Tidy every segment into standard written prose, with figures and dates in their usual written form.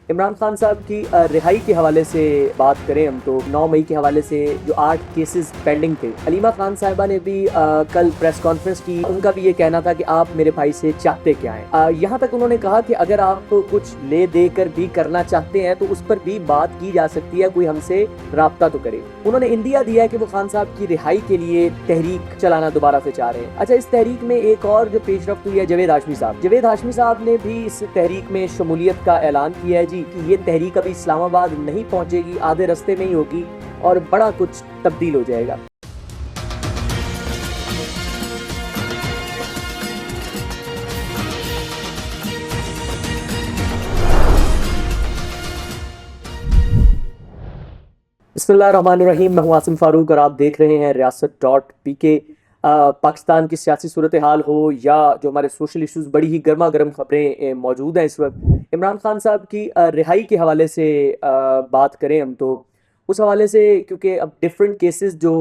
इमरान खान साहब की रिहाई के हवाले से बात करें हम तो 9 मई के हवाले से जो 8 केसेस पेंडिंग थे। हलीमा खान साहिबा ने भी कल प्रेस कॉन्फ्रेंस की। उनका भी ये कहना था कि आप मेरे भाई से चाहते क्या हैं। यहाँ तक उन्होंने कहा कि अगर आप कुछ ले दे कर भी करना चाहते हैं तो उस पर भी बात की जा सकती है, कोई हमसे राब्ता तो करे। उन्होंने इंदिया दिया कि वो खान साहब की रिहाई के लिए तहरीक चलाना दोबारा से चाह रहे हैं। अच्छा, इस तहरीक में एक और जो पेशरफ्त हुई है जवेद हाशमी साहब। जवेद हाशमी साहब ने भी इस तहरीक में शमूलियत का ऐलान किया है जी कि ये तहरीक अभी इस्लामाबाद नहीं पहुंचेगी, आधे रास्ते में ही होगी और बड़ा कुछ तब्दील हो जाएगा। बिस्मिल्लाहिर्रहमानिर्रहीम। मैं हूं आसिम फारूक और आप देख रहे हैं रियासत.pk। पाकिस्तान की सियासी सूरत हाल हो या जो हमारे सोशल इश्यूज़, बड़ी ही गर्मा गर्म खबरें मौजूद हैं इस वक्त। इमरान खान साहब की रिहाई के हवाले से बात करें हम तो उस हवाले से, क्योंकि अब डिफरेंट केसेस जो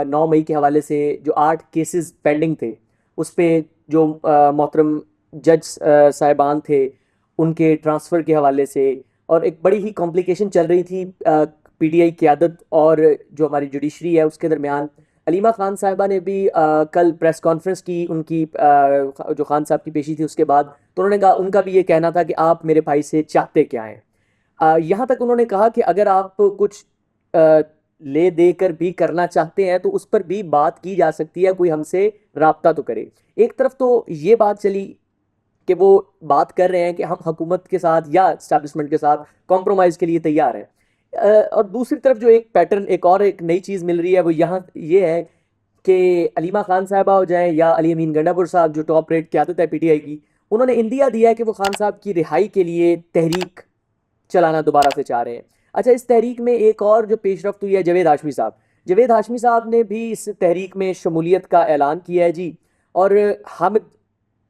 9 मई के हवाले से जो 8 केसेस पेंडिंग थे उस पर जो मोहतरम जज साहिबान थे उनके ट्रांसफ़र के हवाले से और एक बड़ी ही कॉम्प्लिकेशन चल रही थी पीटीआई क़यादत और जो हमारी जुडिशरी है उसके दरमियान। हलीमा खान साहिबा ने भी कल प्रेस कॉन्फ्रेंस की। उनकी जो खान साहब की पेशी थी उसके बाद तो उन्होंने कहा, उनका भी ये कहना था कि आप मेरे भाई से चाहते क्या हैं। यहाँ तक उन्होंने कहा कि अगर आप कुछ अ, ले दे कर भी करना चाहते हैं तो उस पर भी बात की जा सकती है, कोई हमसे राब्ता तो करे। एक तरफ तो ये बात चली कि वो बात कर रहे हैं कि हम हुकूमत के साथ या इस्टेब्लिशमेंट के साथ कॉम्प्रोमाइज़ के लिए तैयार हैं। और दूसरी तरफ जो एक पैटर्न, एक नई चीज़ मिल रही है वो यहाँ ये है कि हलीमा खान साहिबा हो जाएं या अली अमीन गंडापुर साहब जो टॉप रेट क़यादत है पीटीआई की, उन्होंने इंदिया दिया है कि वो खान साहब की रिहाई के लिए तहरीक चलाना दोबारा से चाह रहे हैं। अच्छा, इस तहरीक में एक और जो पेशरफ्त हुई है जवेद हाशमी साहब। जवेद हाशमी साहब ने भी इस तहरीक में शमूलियत का ऐलान किया है जी। और हामिद,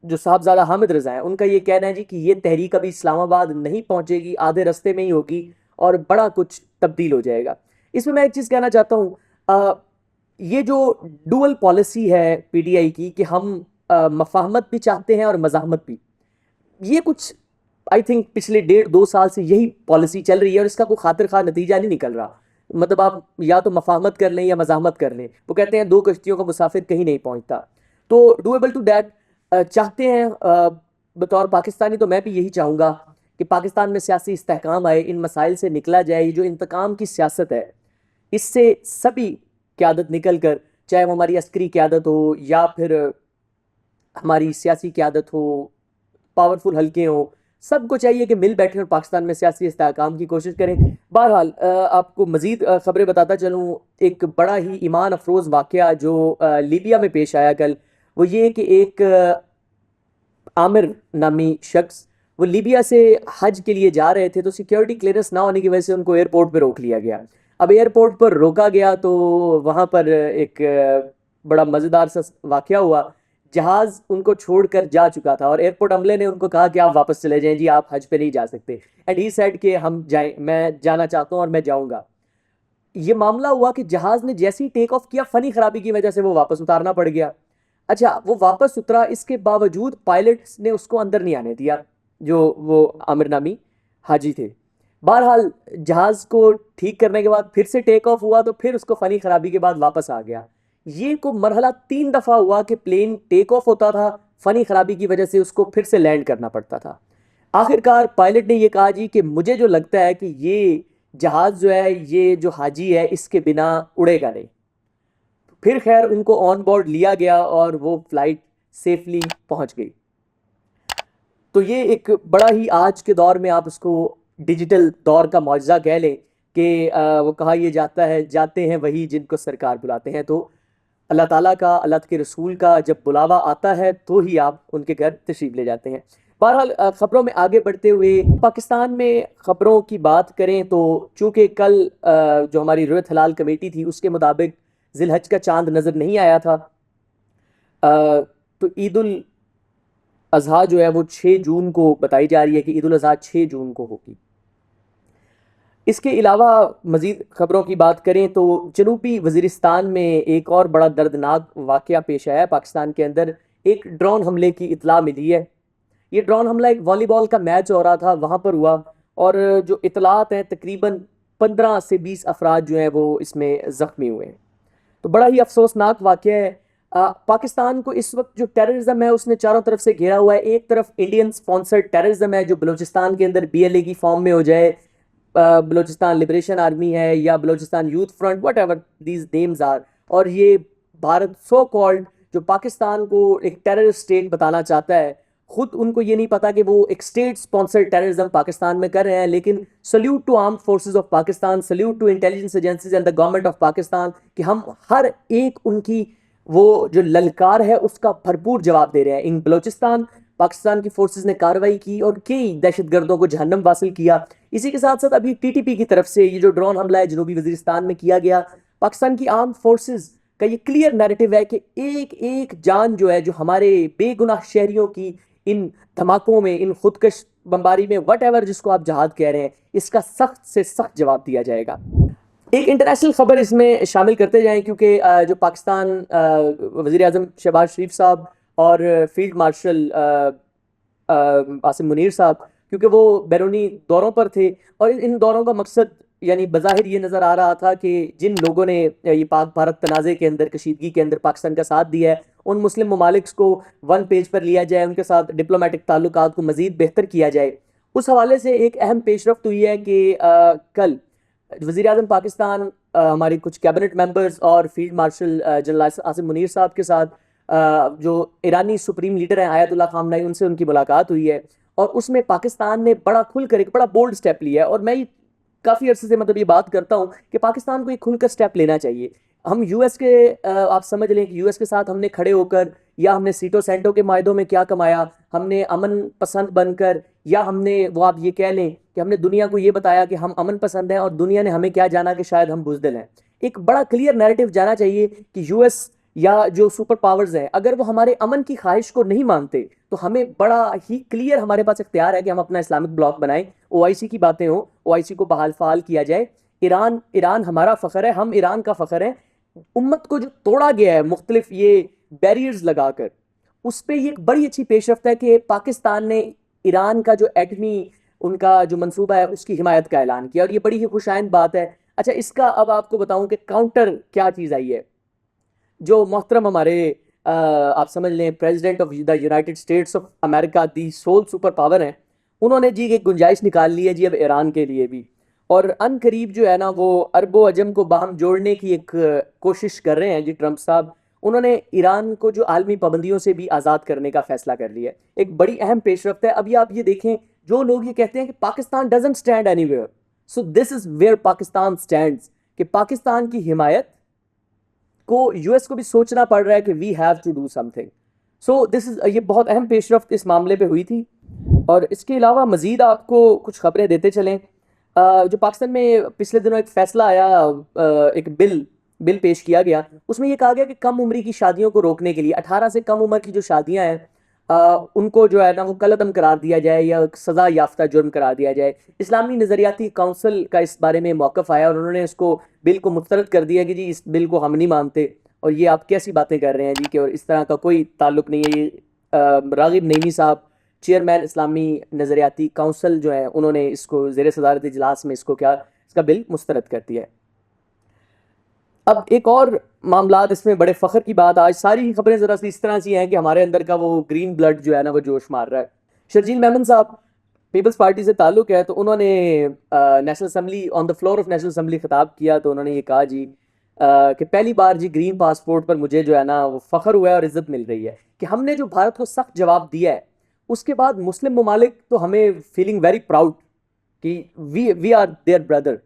जो साहबजादा हामिद रज़ा हैं, उनका ये कहना है जी कि ये तहरीक अभी इस्लामाबाद नहीं पहुंचेगी, आधे रास्ते में ही होगी और बड़ा कुछ तब्दील हो जाएगा। इसमें मैं एक चीज़ कहना चाहता हूँ, ये जो डुअल पॉलिसी है पीटीआई की कि हम मफाहमत भी चाहते हैं और मज़ाहमत भी, ये कुछ आई थिंक पिछले 1.5-2 साल से यही पॉलिसी चल रही है और इसका कोई खातिर खा नतीजा नहीं निकल रहा। मतलब आप या तो मफाहमत कर लें या मज़ाहमत कर लें। वो कहते हैं 2 कश्तियों का मुसाफिर कहीं नहीं पहुंचता। तो डूएबल टू दैट चाहते हैं बतौर पाकिस्तानी तो मैं भी यही चाहूँगा कि पाकिस्तान में सियासी इस्तेहकाम आए, इन मसाइल से निकला जाए। ये जो इंतकाम की सियासत है इससे सभी क़यादत निकल कर, चाहे वो हमारी अस्करी क़यादत हो या फिर हमारी सियासी क़यादत हो, पावरफुल हल्के हों, सबको चाहिए कि मिल बैठे और पाकिस्तान में सियासी इस्तेहकाम की कोशिश करें। बहरहाल आपको मज़ीद ख़बरें बताता चलूँ। एक बड़ा ही ईमान अफरोज़ वाक़या जो लीबिया में पेश आया कल, वो ये कि एक आमिर नामी शख्स, वो लीबिया से हज के लिए जा रहे थे तो सिक्योरिटी क्लियरेंस ना होने की वजह से उनको एयरपोर्ट पर रोक लिया गया। अब एयरपोर्ट पर रोका गया तो वहाँ पर एक बड़ा मज़ेदार सा वाक़या हुआ। जहाज़ उनको छोड़कर जा चुका था और एयरपोर्ट अमले ने उनको कहा कि आप वापस चले जाएं जी, आप हज पे नहीं जा सकते। एंड ही सेड कि हम जाएं, मैं जाना चाहता हूँ और मैं जाऊँगा। ये मामला हुआ कि जहाज़ ने जैसे ही टेक ऑफ किया, फ़नी ख़राबी की वजह से वो वापस उतारना पड़ गया। अच्छा, वो वापस उतरा, इसके बावजूद पायलट्स ने उसको अंदर नहीं आने दिया, जो वो आमिर नामी हाजी थे। बहरहाल जहाज़ को ठीक करने के बाद फिर से टेक ऑफ हुआ तो फिर उसको फ़नी ख़राबी के बाद वापस आ गया। ये को मरहला 3 दफ़ा हुआ कि प्लेन टेक ऑफ होता था, फ़नी ख़राबी की वजह से उसको फिर से लैंड करना पड़ता था। आखिरकार पायलट ने ये कहा जी कि मुझे जो लगता है कि ये जहाज़ जो है, ये जो हाजी है, इसके बिना उड़ेगा नहीं। फिर खैर उनको ऑन बोर्ड लिया गया और वो फ्लाइट सेफली पहुंच गई। तो ये एक बड़ा ही, आज के दौर में आप उसको डिजिटल दौर का मौजज़ा कह लें कि वो कहा ये जाता है, जाते हैं वही जिनको सरकार बुलाते हैं। तो अल्लाह ताला का, अल्लाह के रसूल का जब बुलावा आता है तो ही आप उनके घर तशरीफ़ ले जाते हैं। बहरहाल ख़बरों में आगे बढ़ते हुए, पाकिस्तान में ख़बरों की बात करें तो चूँकि कल जो हमारी रुयत हलाल कमेटी थी उसके मुताबिक ज़िलहज का चाँद नज़र नहीं आया था। तो ईद उल अज़हा जो है वो 6 जून को बताई जा रही है कि ईद उल अज़हा 6 जून को होगी। इसके अलावा मज़ीद ख़बरों की बात करें तो जनूबी वज़ीरिस्तान में एक और बड़ा दर्दनाक वाक़या पेश आया है। पाकिस्तान के अंदर एक ड्रोन हमले की इत्तला मिली है। ये ड्रोन हमला एक वॉलीबॉल का मैच हो रहा था, वहाँ पर हुआ और जो इतलात हैं तकरीबन 15 से 20 अफराद जो हैं वो इसमें ज़ख्मी हुए हैं। तो बड़ा ही अफसोसनाक वाक़या है। पाकिस्तान को इस वक्त जो टेररिज्म है उसने चारों तरफ से घेरा हुआ है। एक तरफ इंडियन स्पॉन्सर्ड टेररिज्म है जो बलूचिस्तान के अंदर BLA की फॉर्म में हो जाए, बलूचिस्तान लिबरेशन आर्मी है या Balochistan youth front, whatever these names are, और ये भारत सो कॉल्ड जो पाकिस्तान को एक टेररिस्ट स्टेट बताना चाहता है, खुद उनको ये नहीं पता कि वो एक स्टेट स्पॉन्सर्ड टेररिज्म पाकिस्तान में कर रहे हैं। लेकिन salute to armed forces of Pakistan, salute to intelligence agencies and the government of Pakistan कि हम हर एक उनकी वो जो ललकार है उसका भरपूर जवाब दे रहे हैं। इन बलोचिस्तान पाकिस्तान की फोर्सेस ने कार्रवाई की और कई दहशतगर्दों को जहन्नम वासिल किया। इसी के साथ साथ अभी TTP की तरफ से ये जो ड्रोन हमला है जनूबी वजीरिस्तान में किया गया, पाकिस्तान की आर्म्ड फोर्सेस का ये क्लियर नैरेटिव है कि एक एक जान जो है जो हमारे बेगुनाह शहरियों की इन धमाकों में, इन खुदकश बमबारी में, वट एवर जिसको आप जहाद कह रहे हैं, इसका सख्त से सख्त जवाब दिया जाएगा। एक इंटरनेशनल खबर इसमें शामिल करते जाएं क्योंकि जो पाकिस्तान वज़ीर आज़म शहबाज शरीफ साहब और फील्ड मार्शल आसिम मुनीर साहब, क्योंकि वो बैरूनी दौरों पर थे और इन दौरों का मकसद यानी बज़ाहिर ये नज़र आ रहा था कि जिन लोगों ने ये पाक भारत तनाज़े के अंदर, कशीदगी के अंदर पाकिस्तान का साथ दिया है, उन मुस्लिम ममालिक्स को वन पेज पर लिया जाए, उनके साथ डिप्लोमेटिक ताल्लुकात को मज़ीद बेहतर किया जाए। उस हवाले से एक अहम पेशरफ्त हुई है कि कल वज़ीर आज़म पाकिस्तान हमारी कुछ कैबिनेट मेंबर्स और field marshal general Asim Munir साहब के साथ जो ईरानी सुप्रीम लीडर हैं आयतुल्लाह खामनेई, उनसे उनकी मुलाकात हुई है और उसमें पाकिस्तान ने बड़ा खुलकर एक बड़ा बोल्ड स्टेप लिया है। और मैं काफ़ी अरसे से मतलब ये बात करता हूँ कि पाकिस्तान को एक खुलकर स्टेप लेना चाहिए। हम यूएस के आप समझ लें कि यूएस के साथ हमने खड़े होकर, या हमने सीटो सेंटो के मायदों में क्या कमाया, हमने अमन पसंद बनकर, या हमने वो आप ये कह लें कि हमने दुनिया को ये बताया कि हम अमन पसंद हैं और दुनिया ने हमें क्या जाना कि शायद हम बुज़दिल हैं। एक बड़ा क्लियर नैरेटिव जाना चाहिए कि यूएस या जो सुपर पावर्स हैं अगर वो हमारे अमन की ख्वाहिश को नहीं मानते तो हमें बड़ा ही क्लियर हमारे पास इख्तियार है कि हम अपना इस्लामिक ब्लॉक बनाएं, OIC की बातें हो, OIC को बहाल फाल किया जाए। ईरान हमारा फ़ख्र है, हम ईरान का फ़ख्र है। उम्मत को जो तोड़ा गया है मुख्तलिफ ये बैरियर्स लगाकर, उस पर ये एक बड़ी अच्छी पेशरफ्त है कि पाकिस्तान ने ईरान का जो एटमी उनका जो मंसूबा है उसकी हिमायत का ऐलान किया और ये बड़ी ही खुशाइंद बात है। अच्छा, इसका अब आपको बताऊं कि काउंटर क्या चीज़ आई है। जो मोहतरम हमारे आप समझ लें president of the United States of America, the sole super power हैं, उन्होंने जी एक गुंजाइश निकाल ली है जी अब ईरान के लिए भी, और अन करीब जो है ना वो अरबो अजम को बाहम जोड़ने की एक कोशिश कर रहे हैं जी ट्रंप साहब। उन्होंने ईरान को जो आलमी पाबंदियों से भी आज़ाद करने का फैसला कर लिया है। एक बड़ी अहम पेशरफ्त है। अभी आप ये देखें, जो लोग ये कहते हैं कि Pakistan doesn't stand anywhere, so this is where Pakistan stands, कि पाकिस्तान की हिमायत को यूएस को भी सोचना पड़ रहा है कि we have to do something. So this is, ये बहुत अहम पेशरफ्त इस मामले पे हुई थी। और इसके अलावा मजीद आपको कुछ खबरें देते चलें। जो पाकिस्तान में पिछले दिनों एक फैसला आया, एक बिल पेश किया गया, उसमें यह कहा गया कि कम उम्री की शादियों को रोकने के लिए 18 से कम उम्र की जो शादियां हैं उनको जो है ना वो कलअदम करार दिया जाए या सज़ा याफ्ता जुर्म करार दिया जाए। इस्लामी नज़रियाती काउंसिल का इस बारे में मौक़िफ़ आया और उन्होंने इसको बिल को मुस्तरद कर दिया कि जी इस बिल को हम नहीं मानते और ये आप कैसी बातें कर रहे हैं जी, कि और इस तरह का कोई ताल्लुक़ नहीं है। ये रागिब नईमी साहब, चेयरमैन इस्लामी नज़रियाती काउंसिल जो है, उन्होंने इसको ज़ेर सदारत इजलास में इसका बिल मुस्तरद कर दिया है। अब एक और मामलात इसमें बड़े फ़ख्र की बात, आज सारी खबरें ज़रा सी इस तरह से हैं कि हमारे अंदर का वो ग्रीन ब्लड जो है ना वो जोश मार रहा है। शर्जील मेमन साहब पीपल्स पार्टी से ताल्लुक़ है, तो उन्होंने national assembly, on the floor of national assembly खिताब किया, तो उन्होंने ये कहा जी कि पहली बार जी ग्रीन पासपोर्ट पर मुझे जो है ना वो फ़ख्र हुआ है और इज़्ज़त मिल रही है कि हमने जो भारत को सख्त जवाब दिया है, उसके बाद मुस्लिम ममालिक तो हमें फीलिंग वेरी प्राउड कि वी आर देयर ब्रदर।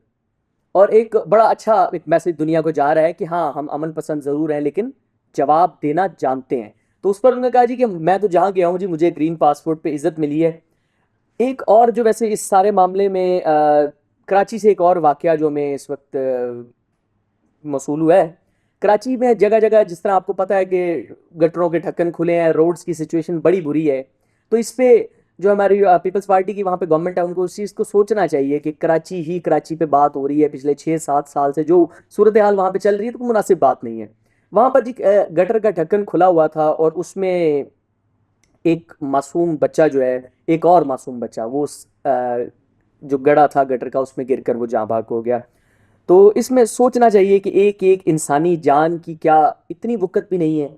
और एक बड़ा अच्छा एक मैसेज दुनिया को जा रहा है कि हाँ, हम अमन पसंद ज़रूर हैं लेकिन जवाब देना जानते हैं। तो उस पर उन्होंने कहा जी कि मैं तो जहाँ गया हूँ जी मुझे ग्रीन पासपोर्ट पे इज़्ज़त मिली है। एक और जो वैसे इस सारे मामले में कराची से एक और वाक़या जो मैं इस वक्त मौसूल हुआ है। कराची में जगह जगह जिस तरह आपको पता है कि गटरों के ढक्कन खुले हैं, रोड्स की सिचुएशन बड़ी बुरी है। तो इस पर जो हमारी पीपल्स पार्टी की वहाँ पे गवर्नमेंट है, उनको उस चीज़ को सोचना चाहिए कि कराची पे बात हो रही है पिछले 6-7 साल से, जो सूरत हाल वहाँ पे चल रही है, तो मुनासिब बात नहीं है। वहाँ पर जी गटर का ढक्कन खुला हुआ था और उसमें एक मासूम बच्चा जो है, एक और मासूम बच्चा वो जो गड़ा था गटर का उसमें गिरकर वो जाँ बाक हो गया। तो इसमें सोचना चाहिए कि एक एक इंसानी जान की क्या इतनी वक़्त भी नहीं है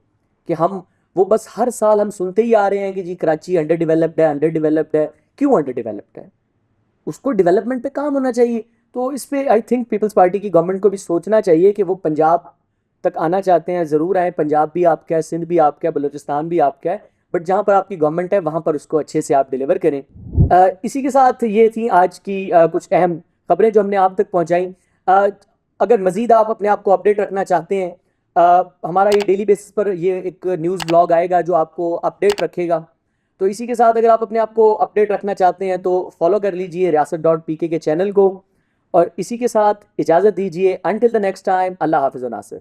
कि हम वो बस हर साल हम सुनते ही आ रहे हैं कि जी कराची अंडर डेवलप्ड है, अंडर डेवलप्ड है। क्यों अंडर डेवलप्ड है? उसको डेवलपमेंट पे काम होना चाहिए। तो इस पे आई थिंक पीपल्स पार्टी की गवर्नमेंट को भी सोचना चाहिए कि वो पंजाब तक आना चाहते हैं, ज़रूर आए। पंजाब भी आपका है, सिंध भी आपका है, बलूचिस्तान भी आपका है, बट जहाँ पर आपकी गवर्नमेंट है वहाँ पर उसको अच्छे से आप डिलीवर करें। इसी के साथ ये थी आज की कुछ अहम खबरें जो हमने आप तक पहुँचाई। अगर मज़ीद आप अपने आप को अपडेट रखना चाहते हैं, हमारा ये डेली बेसिस पर ये एक न्यूज़ ब्लॉग आएगा जो आपको अपडेट रखेगा। तो इसी के साथ अगर आप अपने आप को अपडेट रखना चाहते हैं तो फॉलो कर लीजिए riasat.pk के चैनल को, और इसी के साथ इजाज़त दीजिए। अंटिल द नेक्स्ट टाइम, अल्लाह हाफ़िज़ नासिर।